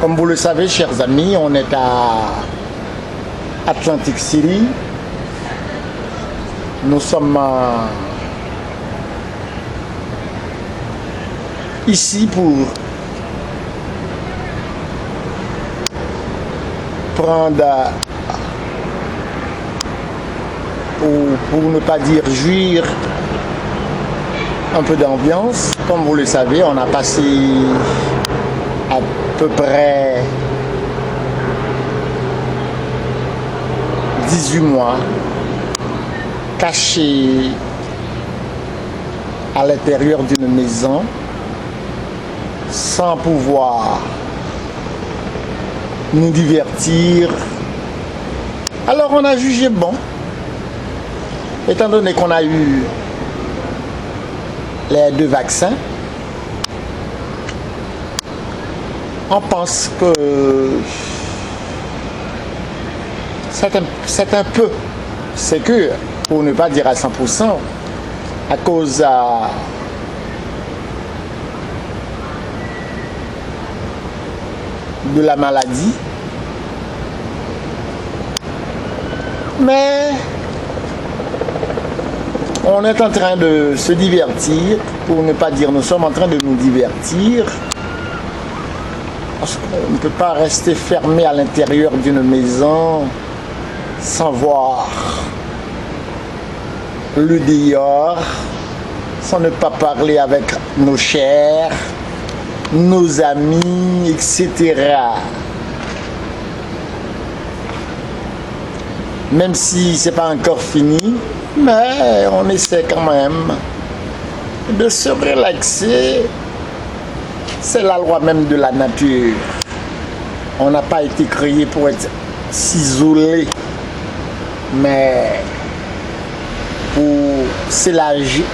Comme vous le savez, chers amis, on est à Atlantic City. Nous sommes ici pour prendre, pour ne pas dire jouir, un peu d'ambiance. Comme vous le savez, on a passé à peu près 18 mois cachés à l'intérieur d'une maison sans pouvoir nous divertir. Alors on a jugé bon, étant donné qu'on a eu les 2 vaccins, on pense que c'est un peu sécure, pour ne pas dire à 100%, à cause de la maladie. Mais on est en train de se divertir, pour ne pas dire nous sommes en train de nous divertir, parce qu'on ne peut pas rester fermé à l'intérieur d'une maison sans voir le dehors, sans ne pas parler avec nos chers, nos amis, etc. Même si c'est pas encore fini, mais on essaie quand même de se relaxer. C'est la loi même de la nature. On n'a pas été créé pour être s'isoler, mais pour s'élargir.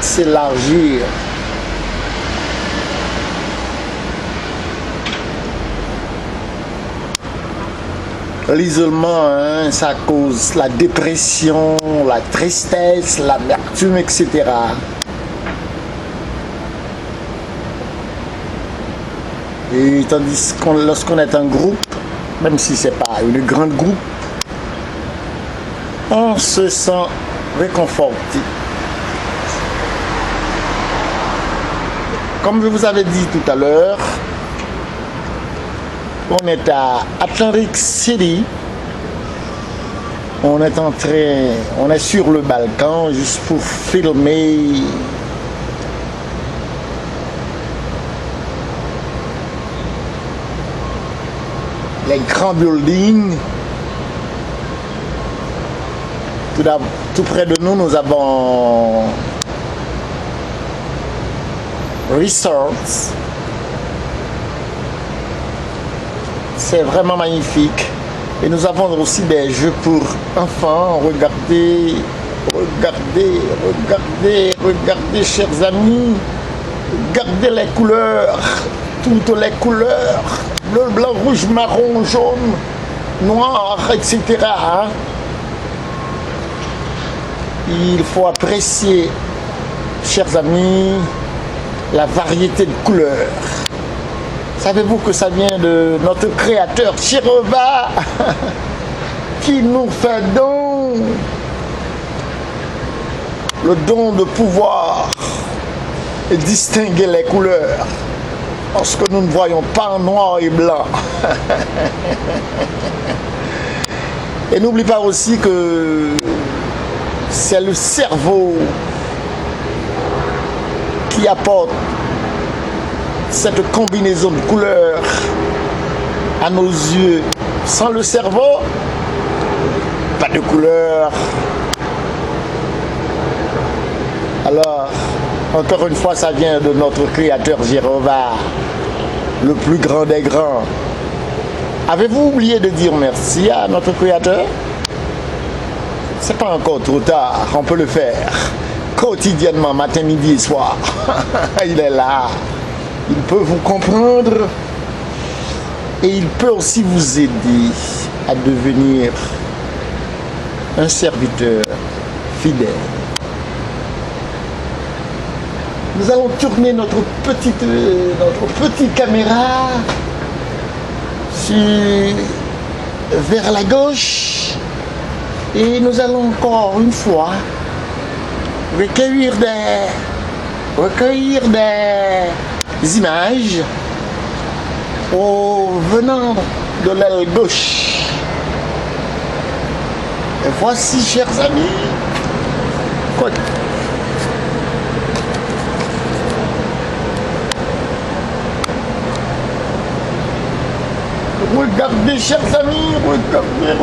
L'isolement, hein, ça cause la dépression, la tristesse, l'amertume, etc. Et tandis que lorsqu'on est un groupe, même si ce n'est pas une grande groupe, on se sent réconforté. Comme je vous avais dit tout à l'heure, on est à Atlantic City. On est sur le balcon juste pour filmer les grands buildings. Tout près de nous, nous avons resorts. C'est vraiment magnifique. Et nous avons aussi des jeux pour enfants. Regardez, chers amis. Regardez les couleurs. Toutes les couleurs. Bleu, blanc, rouge, marron, jaune, noir, etc. Il faut apprécier, chers amis, la variété de couleurs. Savez-vous que ça vient de notre créateur Jéhovah qui nous fait don le don de pouvoir distinguer les couleurs parce que nous ne voyons pas en noir et blanc. Et n'oublie pas aussi que c'est le cerveau qui apporte cette combinaison de couleurs à nos yeux. Sans le cerveau, pas de couleur. Alors, encore une fois, ça vient de notre créateur Jéhovah, le plus grand des grands. Avez-vous oublié de dire merci à notre créateur? C'est pas encore trop tard, on peut le faire quotidiennement, matin, midi et soir. Il est là. Il peut vous comprendre et il peut aussi vous aider à devenir un serviteur fidèle. Nous allons tourner notre petite caméra vers la gauche et nous allons encore une fois recueillir des images venant de l'aile gauche. Et voici, chers amis, regardez, chers amis, regardez.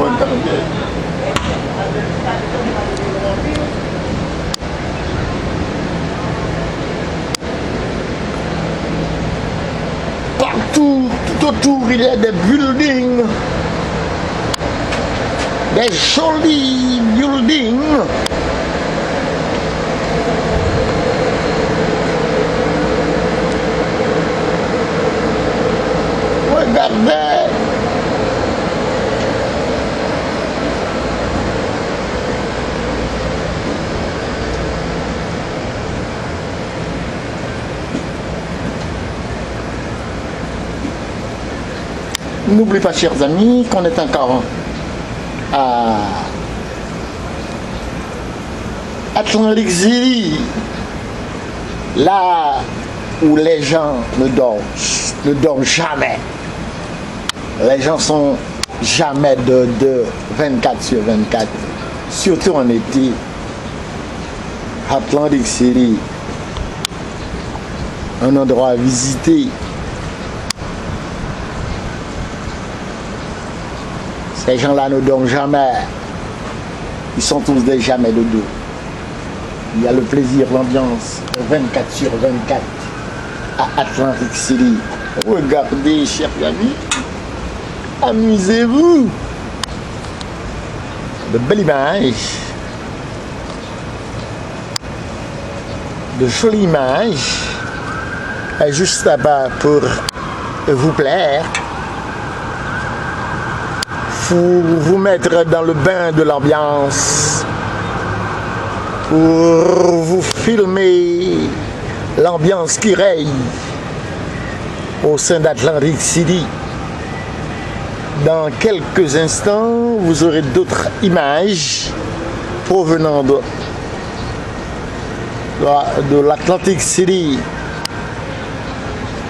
Partout, tout autour, il y a des buildings, des jolis buildings. Regardez. N'oubliez pas, chers amis, qu'on est encore à Atlantic City, là où les gens ne dorment jamais. Les gens sont jamais de 24 sur 24, surtout en été. Atlantic City, un endroit à visiter. Ces gens-là ne dorment jamais. Ils sont tous des jamais de dos. Il y a le plaisir, l'ambiance, 24 sur 24 à Atlantic City. Regardez, chers amis. Amusez-vous. De belles images. De jolies images. Et juste là-bas pour vous plaire. Pour vous mettre dans le bain de l'ambiance, pour vous filmer l'ambiance qui règne au sein d'Atlantic City. Dans quelques instants, vous aurez d'autres images provenant de l'Atlantic City.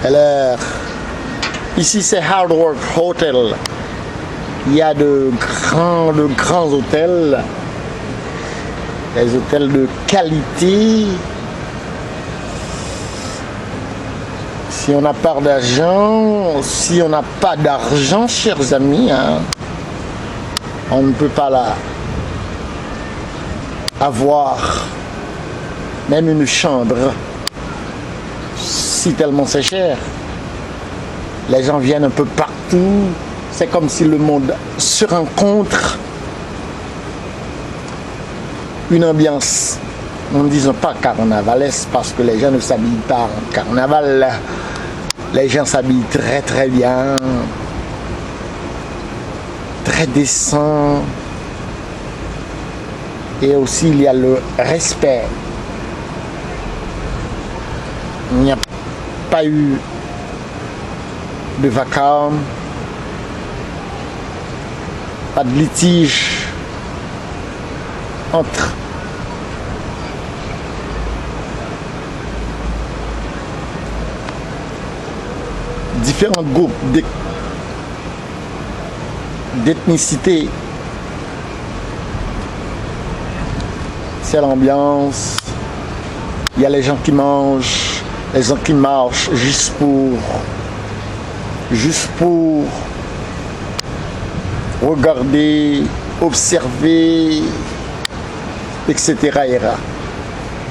Alors, ici c'est Hard Rock Hotel. Il y a de grands hôtels, des hôtels de qualité. Si on n'a pas d'argent, chers amis, hein, on ne peut pas avoir même une chambre, si tellement c'est cher. Les gens viennent un peu partout. C'est comme si le monde se rencontre. Une ambiance, nous ne disons pas carnavalesque parce que les gens ne s'habillent pas en carnaval. Les gens s'habillent très très bien, très décent. Et aussi il y a le respect. Il n'y a pas eu de vacarme. Pas de litige entre différents groupes d'ethnicité. C'est l'ambiance. Il y a les gens qui mangent, les gens qui marchent juste pour regarder, observer, etc.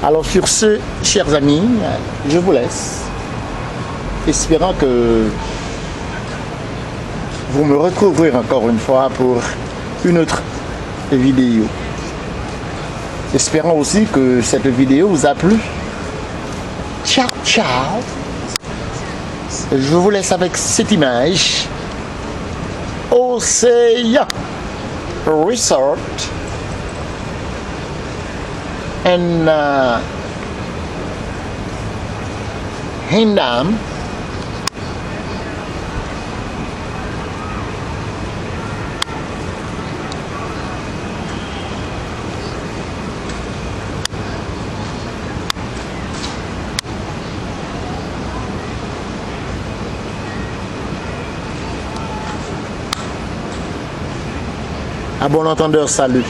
Alors sur ce, chers amis, je vous laisse, espérant que vous me retrouverez encore une fois pour une autre vidéo. Espérant aussi que cette vidéo vous a plu. Ciao, ciao. Je vous laisse avec cette image. Ocean Resort and Hindam À bon entendeur, salut.